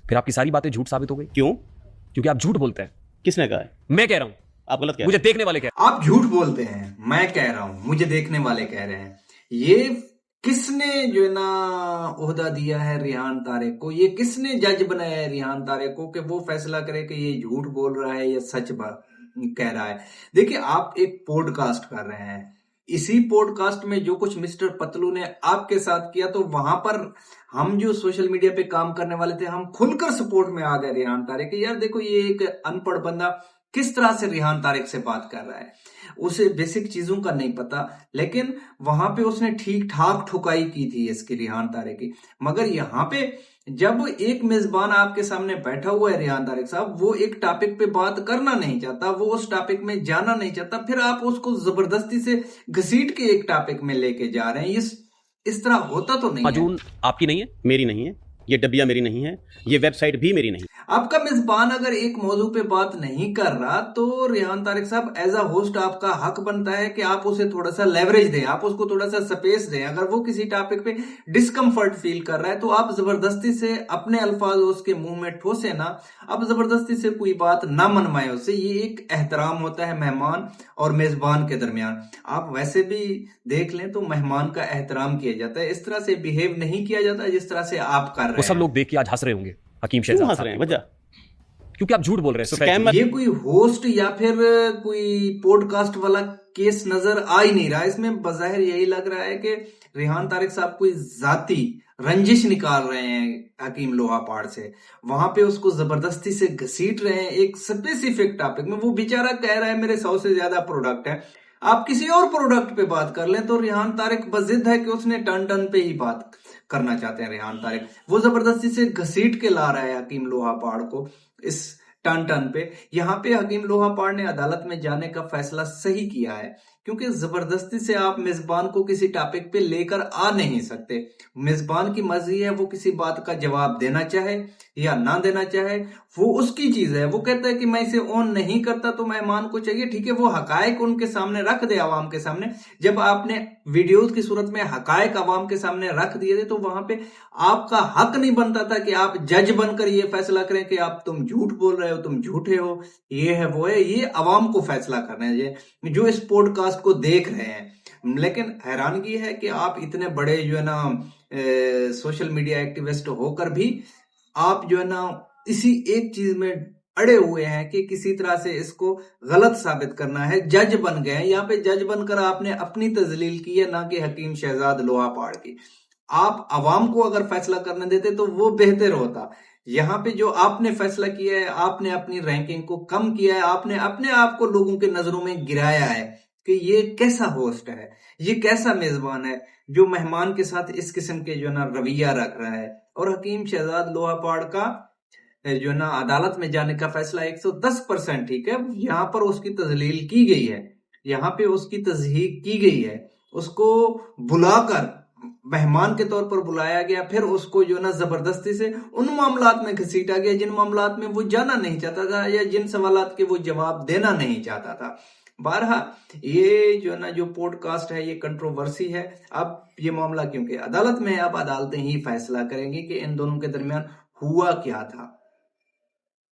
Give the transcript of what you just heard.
پھر آپ کی ساری باتیں جھوٹ ثابت ہو گئی. کیوں؟ کیونکہ آپ جھوٹ بولتے ہیں. کس نے کہا ہے؟ میں کہہ رہا ہوں. آپ غلط کہہ مجھے دیکھنے والے کہہ رہے آپ جھوٹ بولتے ہیں، میں کہہ رہا ہوں، مجھے دیکھنے والے کہہ رہے ہیں. یہ کس نے جو ہے نا عہدہ دیا ہے ریحان طارق کو؟ یہ کس نے جج بنایا ہے ریحان طارق کو کہ وہ فیصلہ کرے کہ یہ جھوٹ بول رہا ہے یا سچ کہہ رہا ہے؟ دیکھیں، آپ ایک پوڈ کاسٹ کر رہے ہیں، اسی پوڈ کاسٹ میں جو کچھ مسٹر پتلو نے آپ کے ساتھ کیا، تو وہاں پر ہم جو سوشل میڈیا پہ کام کرنے والے تھے، ہم کھل کر سپورٹ میں آ گئے ریحان طارق کہ یار دیکھو یہ ایک ان پڑھ بندہ کس طرح سے ریحان طارق سے بات کر رہا ہے، اسے بیسک چیزوں کا نہیں پتا، لیکن وہاں پہ اس نے ٹھیک ٹھاک ٹھکائی کی تھی اس کی ریحان طارق کی. مگر یہاں پہ جب ایک میزبان آپ کے سامنے بیٹھا ہوا ہے ریحان طارق صاحب، وہ ایک ٹاپک پہ بات کرنا نہیں چاہتا، وہ اس ٹاپک میں جانا نہیں چاہتا، پھر آپ اس کو زبردستی سے گھسیٹ کے ایک ٹاپک میں لے کے جا رہے ہیں. اس طرح ہوتا تو نہیں ہے. معجون آپ کی نہیں ہے، میری نہیں ہے، یہ ڈبیا میری نہیں ہے، یہ ویب سائٹ بھی میری نہیں. آپ کا میزبان اگر ایک موضوع پہ بات نہیں کر رہا تو ریحان طارق صاحب ایز اے ہوسٹ آپ کا حق بنتا ہے کہ آپ اسے تھوڑا سا لیوریج دیں، آپ اس کو تھوڑا سا سپیس دیں. اگر وہ کسی ٹاپک پہ ڈسکمفرٹ فیل کر رہا ہے تو آپ زبردستی سے اپنے الفاظ اس کے منہ میں ٹھوسے نہ، آپ زبردستی سے کوئی بات نہ منوائیں اس سے. یہ ایک احترام ہوتا ہے مہمان اور میزبان کے درمیان. آپ ویسے بھی دیکھ لیں تو مہمان کا احترام کیا جاتا ہے، اس طرح سے بیہیو نہیں کیا جاتا جس طرح سے آپ کر رہے ہیں. وہ سب لوگ دیکھ کے آج ہنس رہے ہوں گے حکیم کیوں شہزاد ہنس رہے ہیں؟ وجہ کیونکہ آپ جھوٹ بول رہے ہیں. اسکیمر. یہ کوئی ہوسٹ یا پھر کوئی پوڈ کاسٹ والا کیس نظر آ ہی نہیں رہا. اس میں بظاہر یہی لگ رہا ہے کہ ریحان طارق صاحب کوئی ذاتی رنجش نکال رہے ہیں حکیم لوہا پاڑ سے، وہاں پہ اس کو زبردستی سے گھسیٹ رہے ہیں ایک سپیسیفک ٹاپک میں. وہ بیچارہ کہہ رہا ہے میرے 100 سے زیادہ پروڈکٹ ہے، آپ کسی اور پروڈکٹ پہ بات کر لیں. تو ریحان طارق بضد ہے کہ اس نے ٹن ٹن پہ ہی بات کرنا چاہتے ہیں. ریحان طارق وہ زبردستی سے گھسیٹ کے لا رہا ہے حکیم لوہا پاڑ کو اس ٹن ٹن پہ. یہاں پہ حکیم لوہا پاڑ نے عدالت میں جانے کا فیصلہ صحیح کیا ہے، کیونکہ زبردستی سے آپ میزبان کو کسی ٹاپک پہ لے کر آ نہیں سکتے. میزبان کی مرضی ہے وہ کسی بات کا جواب دینا چاہے یا نہ دینا چاہے، وہ اس کی چیز ہے. وہ کہتا ہے کہ میں اسے آن نہیں کرتا تو مہمان کو چاہیے، ٹھیک ہے، وہ حقائق ان کے سامنے رکھ دے عوام کے سامنے. جب آپ نے ویڈیوز کی صورت میں حقائق عوام کے سامنے رکھ دیے تھے تو وہاں پہ آپ کا حق نہیں بنتا تھا کہ آپ جج بن کر یہ فیصلہ کریں کہ آپ تم جھوٹ بول رہے ہو، تم جھوٹے ہو، یہ ہے وہ ہے. یہ عوام کو فیصلہ کرنا ہے جو اس پوڈ کاسٹ کو دیکھ رہے ہیں. لیکن حیرانگی ہے کہ آپ اتنے بڑے جو ہے نا سوشل میڈیا ایکٹیوسٹ ہو کر بھی آپ جو ہے نا اسی ایک چیز میں اڑے ہوئے ہیں کہ کسی طرح سے اس کو غلط ثابت کرنا ہے. جج بن گئے ہیں، یہاں پہ جج بن کر آپ نے اپنی تذلیل کی ہے، نہ کہ حکیم شہزاد لوہا پاڑ کی. آپ عوام کو اگر فیصلہ کرنے دیتے تو وہ بہتر ہوتا. یہاں پہ جو آپ نے فیصلہ کیا ہے، آپ نے اپنی رینکنگ کو کم کیا ہے، آپ نے اپنے آپ کو لوگوں کے نظروں میں گرایا ہے کہ یہ کیسا ہوسٹ ہے، یہ کیسا میزبان ہے جو مہمان کے ساتھ اس قسم کے جو نا رویہ رکھ رہا ہے. اور حکیم شہزاد لوہا پاڑ کا جو نا عدالت میں جانے کا فیصلہ 110% ٹھیک ہے. یہاں پر اس کی تذلیل کی گئی ہے، یہاں پہ اس کی تضحیق کی گئی ہے، اس کو بلا کر مہمان کے طور پر بلایا گیا، پھر اس کو جو نا زبردستی سے ان معاملات میں گھسیٹا گیا جن معاملات میں وہ جانا نہیں چاہتا تھا یا جن سوالات کے وہ جواب دینا نہیں چاہتا تھا. بہرحال یہ جو نا جو پوڈ کاسٹ ہے یہ کنٹروورسی ہے. اب یہ معاملہ کیونکہ عدالت میں ہے، اب عدالتیں ہی فیصلہ کریں گی کہ ان دونوں کے درمیان ہوا کیا تھا.